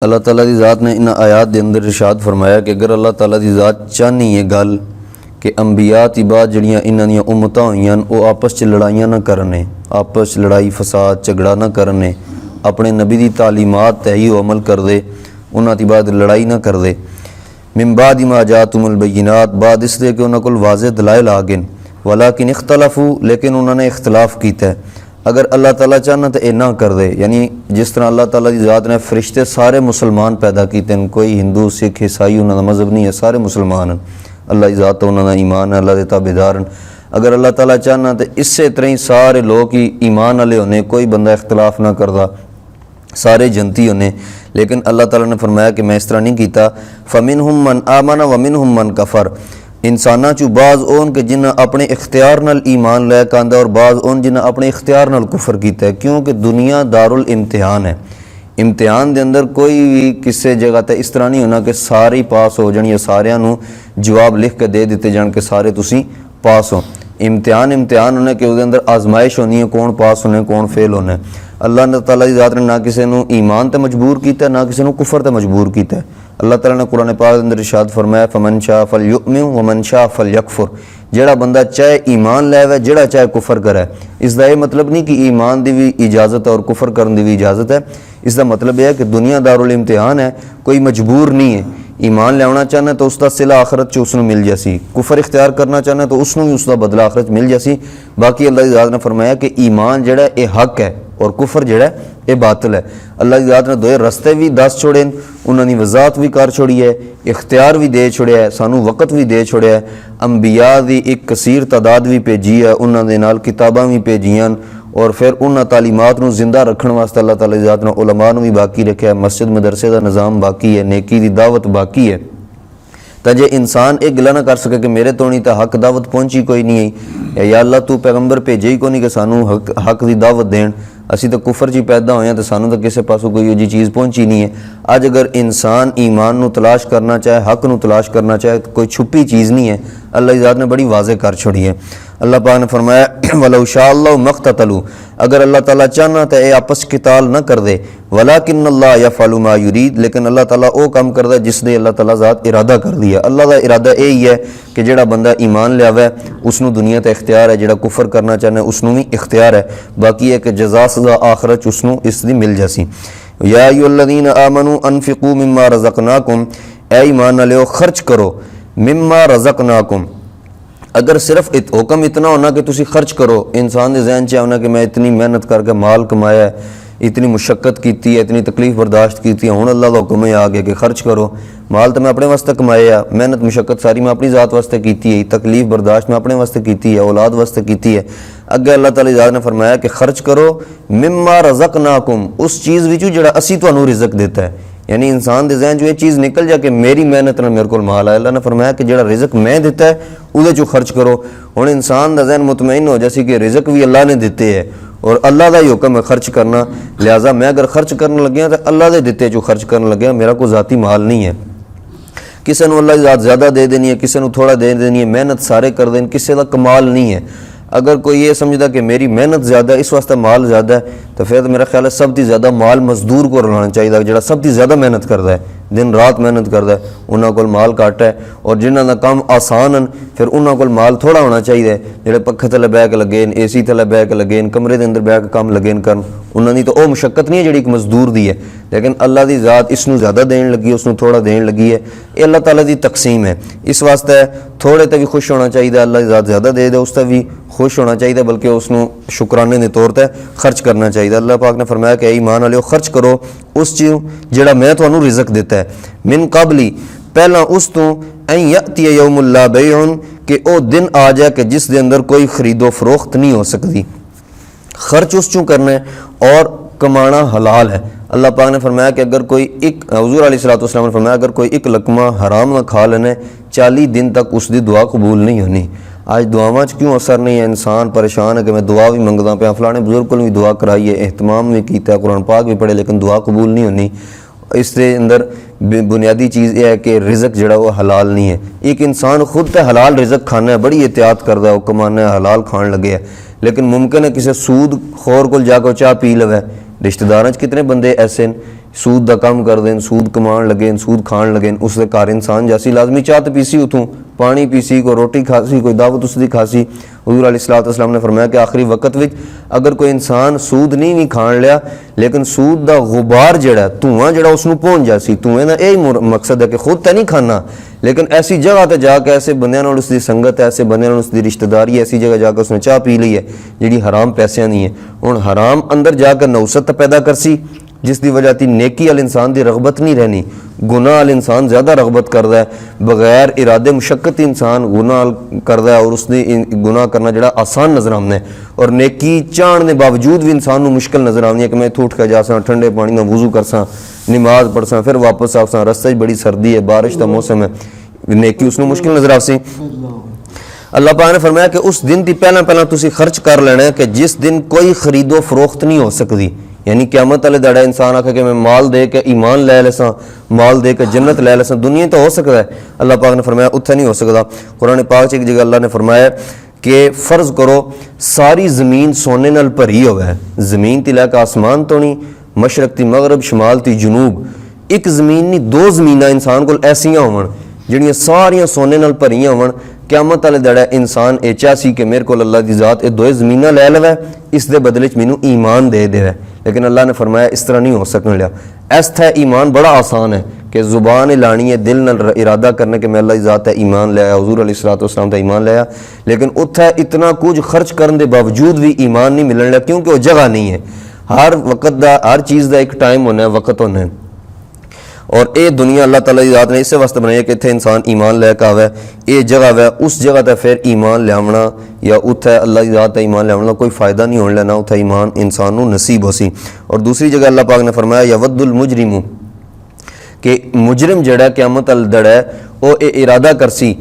अल्लाह ताला दी ज़ात ने इन आयात के अंदर इरशाद फरमाया कि अगर अल्लाह ताला दी ज़ात चाहनी है गल कि अंबिया ती बाद जड़ियाँ इन्हां दियां उम्मतां होईयां वो आपस च लड़ाइयां ना करने, आपस च लड़ाई फसाद झगड़ा ना करने, अपने नबी दी तालीमात ते ही अमल कर दे, उन्हां ती बाद लड़ाई ना कर दे। मिन बाद मा जातुमुल बय्यिनात, बाद इसलिए कि उन्हां कोल वाज़े दलाइल आ गए, वलाकिन इख्तलफू, लेकिन उन्होंने इख्तलाफ कीता है। अगर अल्लाह ताला चाहना तो यह ना कर दे, यानी जिस तरह अल्लाह ताला की ज़ात ने फरिश्ते सारे मुसलमान पैदा किए हैं, कोई हिंदू सिख ईसाई उन्होंने मज़हब नहीं है, सारे मुसलमान हैं, अल्लाह की ज़ात तो उन्होंने ईमान है, अल्लाह के ताबेदार हैं। अगर अल्लाह ताला चाहना तो इस तरह ही सारे लोग ही ईमान वाले होने, कोई बंदा इख्तलाफ ना करता, सारे जनती होने। लेकिन अल्लाह ताला ने फरमाया कि मैं इस तरह नहीं किया। फ़मिनहुम मन आमन व मिनहुम मन कफ़र, इंसाना चू बाज़ ओन के जिन्हें अपने इख्तियार नाल ईमान लैके आंदा और बाज़ ओन जिन्हें अपने इख्तियार नाल कुफर किया है, क्योंकि दुनिया दारुल इम्तिहान है। इम्तिहान के अंदर कोई भी किसी जगह तो इस तरह नहीं होना कि सारे ही पास हो जाए या सारिਆਂ ਨੂੰ जवाब लिख के दे दिते जान के सारे तुसी पास हो। इम्तिहान होने कि उसके अंदर आजमाइश होनी है, कौन पास होने कौन फेल होने। अल्लाह ताला की ज़ात ने ना किसी को ईमान ते मजबूर किया, ना किसी को कुफर ते मजबूर किया। अल्लाह ताला ने कुरान पाक के अंदर इरशाद फरमाया फमन शाह फल युमिन व मन शाह फल यकफुर, जेड़ा बंदा चाहे ईमान लैवे, जेड़ा चाहे कुफर करे। इसका यह मतलब नहीं कि ईमान की भी इजाज़त है और कुफर करने की भी इजाज़त है। इसका मतलब यह है कि दुनिया दारुल इम्तिहान है, कोई मजबूर नहीं है। ईमान लिया चाहना तो उसका सिला आखरत च उसनों मिल जासी, कुफर इख्तियार करना चाहना तो उसनों भी उसका बदला आखरत मिल जासी। बाकी अल्लाह की ज़ात ने फरमाया कि ईमान जड़ा ये हक है और कुफर जड़ा ये बातिल है। अल्लाह की ज़ात ने दोए रस्ते भी दस छोड़े, उन्होंने वजात भी कर छोड़ी है, इख्तियार भी दे छोड़िया है, सानू वक़्त भी दे छोड़िया है, अंबिया की एक कसीर तादाद भी भेजी है, उन्होंने नाल किताबां भी भेजियां और फिर उन्होंने तालीमात नूं जिंदा रखने वास्ते अल्लाह ताला की ज़ात ने उलमा नूं भी बाकी रखा, मस्जिद मदरसे का निज़ाम बाकी है, नेकी की दावत बाकी है। तो जे इंसान एक गिला ना कर सके कि मेरे तो नहीं तो हक दावत पहुँची कोई नहीं है, या अल्लाह तू पैगंबर भेजे ही कोई नहीं कि सानू हक की दावत देन, असी तो कुफर जी पैदा होए तो सानू तो किसी पासों कोई जी चीज़ पहुँची नहीं है। अज अगर इंसान ईमान नू तलाश करना चाहे, हक नू तलाश करना चाहे तो कोई छुपी चीज़ नहीं है, अल्लाह की ज़ात ने बड़ी वाज़े कर छोड़ी है। अल्लाह पाक ने फरमाया वलौ शाअल्लाहु मक़ततलू, अगर अल्लाह ताला चाहना तो ये आपस किताल न कर दे, वलाकिन्नल्लाह यफ़अलु मा युरीद, लेकिन अल्लाह ताला वो काम करदा जिसने अल्लाह ताला ज़ात इरादा कर दिया। अल्लाह का इरादा यही है कि जेड़ा बंदा ईमान लियावे उसनू दुनिया ते इख्तियार है, जेड़ा कुफर करना चाहना उसनू भी इख्तियार है। बाकी है कि जज़ा सज़ा आखिरत उसनू इसदी मिल जासी। या अय्युहल्लज़ीना आमनू अनफ़िक़ू मिम्मा रज़क़नाकुम, ऐ ईमान वालेओ खर्च करो, मिम्मा रज़क़नाकुम, अगर सिर्फ हुक्म इतना होना कि तुसी खर्च करो, इंसान के जहन च होना कि मैं इतनी मेहनत करके माल कमाया है, इतनी मुशक्क़त की है, इतनी तकलीफ बर्दाश्त की है, हुण अल्लाह का हुक्म ही आ गया कि खर्च करो। माल तो मैं अपने वास्ते कमाया, मेहनत मुशक्क़त सारी मैं अपनी ज़ात वास्ते की है, तकलीफ बर्दाश्त मैं अपने वास्ते की है, औलाद वास्ते की है। अगे अल्लाह ताला ज़ात ने फरमाया कि खर्च करो मिम्मा रज़क़नाकुम, उस चीज़ विचों जिहड़ा असी तुहानू रिज़क देता है। यानी इंसान के जहन जो ये चीज़ निकल जाए कि मेरी मेहनत ना मेरे को माल आया, अल्लाह ने फरमाया कि जो रिज़क मैं दिता है उहदे चों खर्च करो। हुण इंसान का जहन मुतमईन हो जैसे कि रिज़क भी अल्लाह ने दिते है और अल्लाह का ही हुक्म है खर्च करना, लिहाजा मैं अगर खर्च करने लग्या तो अल्लाह के दिते चो खर्च करने लग्या, मेरा कोई ज़ाती माल नहीं है। किसी को अल्लाह की ज़ात ज़्यादा दे देनी है, किसी को थोड़ा दे देनी है, मेहनत सारे कर दें, किसी का कमाल नहीं है। अगर कोई ये समझदा कि मेरी मेहनत ज़्यादा है इस वास्ते माल ज़्यादा है, तो फिर तो मेरा ख्याल है सब तो ज़्यादा माल मजदूर को रलाना चाहिए, जो सब तो ज़्यादा मेहनत करता है, दिन रात मेहनत करता है, उन्होंने को माल घट है। और जिन्हों का काम आसान है फिर उन्होंने को माल थोड़ा होना चाहिए, जोड़े पखे थले बह के लगे, AC थले बह के लगे, कमरे के अंदर बह के काम लगे कर, उन्होंने तो वह मुशक्कत नहीं है जी एक मजदूर की है। लेकिन अल्लाह की ज़ात इसनों ज़्यादा देन लगी, उसनों थोड़ा देन लगी है, ये अल्लाह ताला की तकसीम है। इस वास्ते थोड़े तो भी खुश होना चाहिए, अल्लाह की ज़ात ज़्यादा दे उससे भी खुश होना चाहिए, बल्कि उसनों शुक्राने के तौर पर खर्च करना चाहिए। अल्लाह पाक ने फरमाया कि ईमान वालेओ खर्च करो उस चीज़ जिहड़ा मैं तुहानू रिज़क देता है, मिन कबली, पहला उस तो अन यअतिय यौमुल ला बैउन, कि ओ दिन आ जाए कि जिस दे अंदर कोई खरीदो फरोख्त नहीं हो सकती। खर्च उस चूँ करना है और कमाना हलाल है। अल्लाह पाक ने फरमाया कि अगर कोई एक, हुज़ूर अलैहिस्सलातु वस्सलाम ने फरमाया अगर कोई एक लकमा हराम ना खा लेने 40 दिन तक उसकी दुआ कबूल नहीं होनी। आज दुआवां च क्यों असर नहीं है, इंसान परेशान है कि मैं दुआ भी मंगदा पाया, फलाने बुजुर्ग को भी दुआ कराई है, एहतमाम भी किया, कुरान पाक भी पढ़े, लेकिन दुआ कबूल नहीं होनी। इसके अंदर बुनियादी चीज़ यह है कि रिज़क जड़ा वो हलाल नहीं है। एक इंसान खुद तो हलाल रिज़क खाना है, बड़ी एहतियात करता है, वो कमाना है, हलाल खान लगे है, लेकिन मुमकिन है किसी सूद खोर को जाकर चाह पी लवे, रिश्तेदारां च कितने बंदे ऐसे न सूद का काम करते हैं, सूद कमान लगे, सूद खान लगे, उसके घर इंसान जैसी लाजमी चाह तो पीसी, उतों पानी पीसी, कोई रोटी खासी, कोई दावत उसकी खासी। हुज़ूर अलैहिस्सलाम ने फरमाया कि आखिरी वक्त में अगर कोई इंसान सूद नहीं भी खान लिया लेकिन सूद का गुबार जड़ा धुआं जड़ा उसनूं पहुँच जासी, धुएं का यही मकसद है कि खुद तो नहीं खाना लेकिन ऐसी जगह पर जाके ऐसे बंदियां नाल उसकी संगत है, ऐसे बंदियां नाल उसकी रिश्तेदारी, ऐसी जगह जाकर उसने चाह पी ली है जिहड़ी हराम पैसों की है। हुण हराम अंदर जाकर नौसत पैदा करसी जिसकी वजह थी नेकी वाल इंसान की रगबत नहीं रहनी, गुनाह वाल इंसान ज़्यादा रगबत करता है, बगैर इरादे मुशक्कत इंसान गुनाह करता है और उसने गुनाह करना जड़ा आसान नज़र आना है और नेकी चाहने के बावजूद भी इंसान को मुश्किल नज़र आनी है कि मैं इत्थों उठ के जा सा, ठंडे पानी में वुजू कर सा, नमाज पढ़ सा, फिर वापस आ सा, रस्ते बड़ी सर्दी है, बारिश का मौसम है, नेकी उसनों मुश्किल नज़र आ सी। अल्लाह पाक ने फरमाया कि उस दिन की पहला तुसी खर्च कर लेना है कि जिस दिन कोई खरीदो फरोख्त नहीं हो सकती, यानी क़यामत वाले दड़ा इंसान आखे कि मैं माल दे के ईमान लै लेसा, माल दे के जन्नत लै लेसा, दुनिया तो हो सकता है, अल्लाह पाक ने फरमाया उत्थे नहीं हो सकता। कुरान पाक च एक जगह अल्लाह ने फरमाया कि फ़र्ज़ करो सारी ज़मीन सोने नाल भरी होवे, ज़मीन ती लैके आसमान तो नहीं, मशरक ती मगरब, शमाल ती जनूब, एक ज़मीन नहीं दो ज़मीनां इंसान कोल ऐसियां होवन जिहड़ियां सारियां सोने नाल भरियां होवन। क़यामत वाले दड़ा इंसान ये चाहसी कि मेरे को अल्लाह की ज़ात ये दो ज़मीनां लै लवे, इस दे बदले च मैनू ईमान दे देवे, लेकिन अल्लाह ने फरमाया इस तरह नहीं हो सकने लिया। इस थे ईमान बड़ा आसान है कि ज़ुबान लानी है, दिल नाल इरादा करने के मैं अल्लाह की ज़ात है ईमान लिया, हुज़ूर अलैहिस्सलाम का ईमान लिया, लेकिन उत्थे इतना कुछ खर्च करने के बावजूद भी ईमान नहीं मिलने लिया क्योंकि वो जगह नहीं है। हर वक्त का हर चीज़ का एक टाइम होना है, वक्त होना है और ये दुनिया अल्लाह ताला की ज़ात ने इस वास्ते बनाई कि इत्थे इंसान ईमान लैके आवे, ये जगह वै उस जगह ते फिर ईमान लियावना या उत्थे अल्लाह की ज़ात ईमान लियावना कोई फ़ायदा नहीं होने लेना, उत्थे ईमान इंसान को नसीब हो सी। और दूसरी जगह अल्लाह पाक ने फरमाया यवद्दुल मुजरिमु कि मुजरिम जड़ा क़यामत अल दड़ा है वो ये इरादा करसी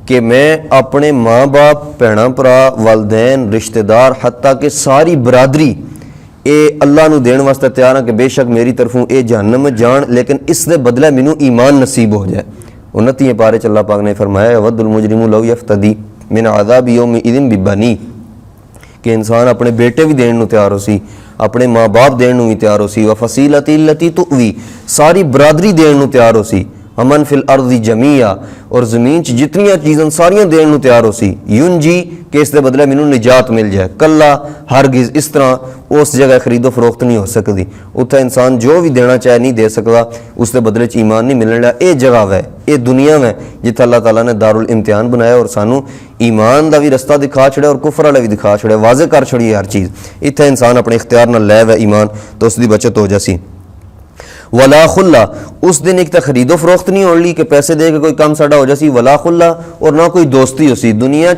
कि मैं अपने माँ बाप, भैन भरा, वालदैन, रिश्तेदार, हत्ता कि सारी बरादरी ये अल्लाह नू देने वास्ते तैयार है कि बेशक मेरी तरफों ये जहन्नम में जान लेकिन इस दे बदले मैनू ईमान नसीब हो जाए। 29 पारे च अल्लाह पाक ने फरमाया वद्दुल मुजरिमु लौ यफ्तदी मिन अज़ाबि यौमिइज़िन बिबनी कि इंसान अपने बेटे भी देने नू तैयार हो सी, अपने माँ बाप देने नू भी तैयार हो सी, व फसीलती लती तुवी सारी बरादरी देने नू तैयार हो सी, अमन फिल अर्दी जमीया और ज़मीन च जितनियां चीज़ां सारियां देने नू तैयार हो सी, यून जी कि इस दे बदले मैनू निजात मिल जाए, कल्ला हरगिज़ इस तरह उस जगह खरीदो फरोख्त नहीं हो सकती, उत्थे इंसान जो भी देना चाहे नहीं दे सकता, उसके बदले च ईमान नहीं मिलने लगा। ये जगह वै ये दुनिया में जिथे अल्लाह ताला ने दारुल इम्तिहान बनाया और सानू ईमान का भी रस्ता दिखा छड़िया और कुफर वाला भी दिखा छड़िया, वाजे कर छड़ी हर चीज़, इत्थे इंसान अपने इख्तियार नाल लै वै ईमान तो उसकी बचत हो जासी। वला खुल्ला उस दिन एक तो खरीदो फरोख्त नहीं होनी कि पैसे दे के कोई काम साडा हो जासी, वला खुल्ला और ना कोई दोस्ती हो सी। दुनिया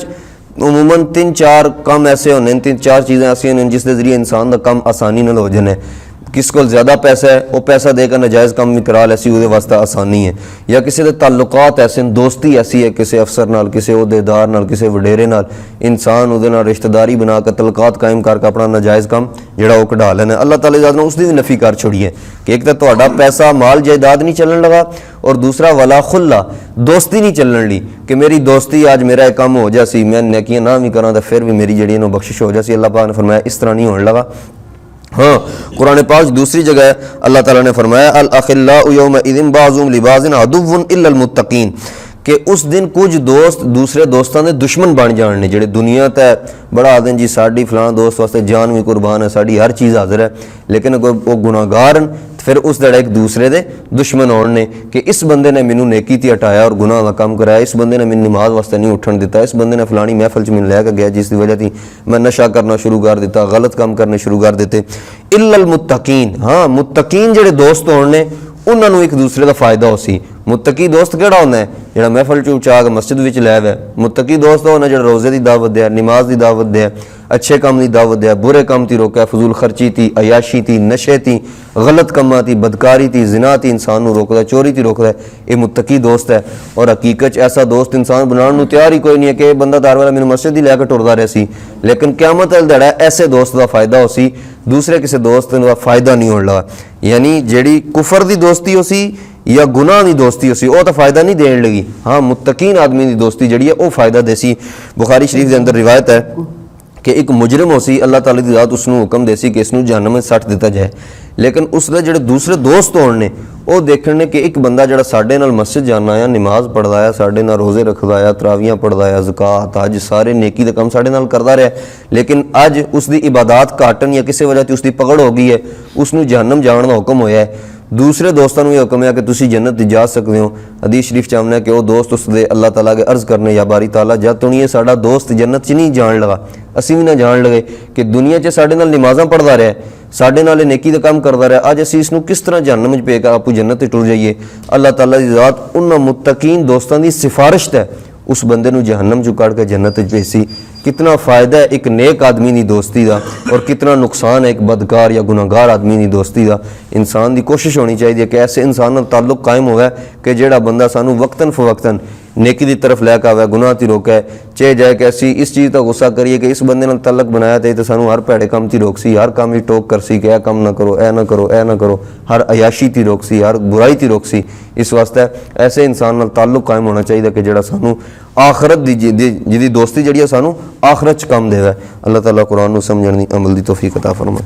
उमूमन 3-4 काम ऐसे होने, 3-4 चीज़ें ऐसी होने जिसके जरिए इंसान का काम आसानी नाल हो जाने। किस को ज़्यादा पैसा है वो पैसा देकर नाजायज़ काम भी करा लैसी, वो वास्ते आसानी है, या किसी के ताल्लुकात ऐसे दोस्ती ऐसी है किसी अफसर नाल, किसी उहदेदार नाल, किसी वडेरे नाल, इंसान उहदे नाल रिश्तेदारी बना कर तल्लुकात कायम करके अपना नाजायज़ काम जिहड़ा वो कढ़ा लेना। अल्लाह ताला ज़ात ने उसकी भी नफ़ी कर छोड़ी है कि एक तो तुहाडा पैसा माल जायदाद नहीं चलन लगा और दूसरा वला खुल्ला दोस्ती नहीं चलन ली कि मेरी दोस्ती आज मेरा एक काम हो जासी, मैं नेकियां ना भी करा तो फिर भी मेरी जड़ी बख्शिश हो जासी। अल्लाह पाक ने फरमाया इस तरह नहीं होने लगा। हाँ, कुरान पाक दूसरी जगह अल्लाह ताला ने फरमाया अल अखिल्लाउ यौमइज़िन बाज़ुहुम लिबाज़िन अदुव्वुन इल्लल मुत्तकीन कि उस दिन कुछ दोस्त दूसरे दोस्तों के दुश्मन बन जाने जेडे दुनिया तक बड़ा आदि जी साड़ी फलां दोस्त वास्ते जान भी कुर्बान है, साड़ी हर चीज़ हाजिर है, लेकिन अगर वो गुनाहगार हैं फिर उस दड़ा एक दूसरे के दुश्मन होने कि इस बंदे ने मैनू नेकी ती हटाया और गुनाह का काम कराया, इस बंदे ने मैनू नमाज वास्ते नहीं उठन दिता, इस बंदे ने फलानी महफल च मैनू लैके गया जिसकी वजह थी मैं नशा करना शुरू कर दिता, गलत काम करने शुरू कर दिते। इल्लल मुत्तकीन, हाँ मुत्तकीन जेडे दोस्त होने उन्होंने एक दूसरे का फायदा हो सी। मुत्तकी दोस्त केड़ा होंदा है जिहड़ा महफल च उचा के मस्जिद विच लै वै, मुत्तकी दोस्त होना जिहड़ा रोज़े की दावत दे, नमाज की दावत दे, अच्छे काम की दावत दे, बुरे काम ती रोकै, फजूल खर्ची ती, अयाशी ती, नशे ती, गलत कमां ती, बदकारी ती, जिना ती इंसान नू रोकदा, चोरी ती रोकदा, ये मुत्तकी दोस्त है। और हकीकत ऐसा दोस्त इंसान बनाने नू तैयार ही कोई नहीं है कि बंदा दार वाला मैनू मस्जिद ही लैके टुरदा रहा सी, लेकिन क़यामत वाले दड़ा ऐसे दोस्त का फायदा हो सी, दूसरे किसी दोस्त का फायदा नहीं होने लगा। यानी जेड़ी कुफर की दोस्ती हो सी या गुनाह की दोस्ती हो सी वो तो फायदा नहीं देने लगी, हाँ मुत्तकीन आदमी की दोस्ती जड़ी है वो फायदा देसी। बुखारी शरीफ के अंदर रिवायत है ਕਿ ਇੱਕ ਮੁਜਰਮ ਹੋ ਸੀ, ਅੱਲਾਹ ਤਾਲਾ ਦੀ ਜ਼ਾਤ ਉਸ ਨੂੰ ਹੁਕਮ ਦੇ ਸੀ ਕਿ ਇਸ ਨੂੰ ਜਹੰਨਮ ਵਿੱਚ ਸੱਟ ਦਿੱਤਾ ਜਾਏ। ਲੇਕਿਨ ਉਸ ਦੇ ਜਿਹੜੇ ਦੂਸਰੇ ਦੋਸਤ ਹੋਣ ਨੇ ਉਹ ਦੇਖਣ ਨੇ ਕਿ ਇੱਕ ਬੰਦਾ ਜਿਹੜਾ ਸਾਡੇ ਨਾਲ ਮਸਜਿਦ ਜਾਂਦਾ ਆ, ਨਮਾਜ਼ ਪੜ੍ਹਦਾ ਆ, ਸਾਡੇ ਨਾਲ ਰੋਜ਼ੇ ਰੱਖਦਾ ਆ, ਤਰਾਵੀਆਂ ਪੜ੍ਹਦਾ ਆ, ਜ਼ਕਾਤ ਹਜ ਸਾਰੇ ਨੇਕੀ ਦੇ ਕੰਮ ਸਾਡੇ ਨਾਲ ਕਰਦਾ ਰਿਹਾ, ਲੇਕਿਨ ਅੱਜ ਉਸ ਦੀ ਇਬਾਦਤ ਘਟਣ ਜਾਂ ਕਿਸੇ ਵਜ੍ਹਾ ਤੇ ਉਸ ਦੀ ਪਕੜ ਹੋ ਗਈ ਹੈ, ਉਸ ਨੂੰ ਜਹੰਨਮ ਜਾਣ ਦਾ ਹੁਕਮ ਹੋਇਆ ਹੈ। दूसरे दोस्तों ਨੂੰ ਇਹ ਹੁਕਮ ਹੈ ਕਿ ਤੁਸੀਂ ਜੰਨਤ ਜਾ ਸਕਦੇ ਹੋ। ਹਦੀਸ ਸ਼ਰੀਫ ਚ ਆਉਂਦਾ ਕਿ ਉਹ ਦੋਸਤ ਉਸ ਦੇ ਅੱਲਾਹ ਤਾਲਾ ਅੱਗੇ ਅਰਜ਼ ਕਰਨੇ, ਯਾ ਬਾਰੀ ਤਾਲਾ ਜਦ ਤੋਂ ਇਹ ਸਾਡਾ ਦੋਸਤ ਜੰਨਤ ਚ ਨਹੀਂ ਜਾਣ ਲਗਾ, ਅਸੀਂ ਵੀ ਨਾ ਜਾਣ ਲਗੇ ਕਿ ਦੁਨੀਆ 'ਚ ਸਾਡੇ ਨਾਲ ਨਮਾਜ਼ਾਂ ਪੜ੍ਹਦਾ ਰਿਹਾ, ਸਾਡੇ ਨਾਲ ਇਹ ਨੇਕੀ ਦਾ ਕੰਮ ਕਰਦਾ ਰਿਹਾ, ਅੱਜ ਅਸੀਂ ਇਸ ਨੂੰ ਕਿਸ ਤਰ੍ਹਾਂ ਜਹੰਨਮ ਵਿੱਚ ਭੇਜ ਕੇ ਆਪੂ ਜੰਨਤ ਤੇ ਟੁਰ ਜਾਈਏ। ਅੱਲਾਹ ਤਾਲਾ ਦੀ ਜ਼ਾਤ ਉਹਨਾਂ ਮੁਤਕੀਨ ਦੋਸਤਾਂ ਦੀ ਸਿਫਾਰਿਸ਼ ਹੈ उस बंदे नूं जहन्नम चों कढ़ के जन्नत विच भेजी। कितना फ़ायदा है एक नेक आदमी की दोस्ती का और कितना नुकसान है एक बदकार या गुनाहगार आदमी की दोस्ती का। इंसान की कोशिश होनी चाहिए कि ऐसे इंसान नाल ताल्लुक कायम होवे कि जिहड़ा बंदा सानू वक्तन फवक्तन नेकी की तरफ लैके आवे, गुनाह ती रोके, चाहे जाए कि असी इस चीज़ का गुस्सा करिए कि इस बंदे नाल ताल्लुक बनाया तो सानू हर भैड़े काम ती रोक सी, हर काम ही टोक कर सी कि यह काम ना करो, यह ना करो, यह ना करो, हर अयाशी ती रोक सी, हर बुराई ती रोक सी। इस वास्ते ऐसे इंसान नाल ताल्लुक कायम होना चाहिए कि जिहड़ा सानू आखरत दी जिहदी दोस्ती जिहड़ी सानू आखरत च काम देवे। अल्लाह ताला कुरान नूं समझण दी अमल दी तौफीक अता फरमाए।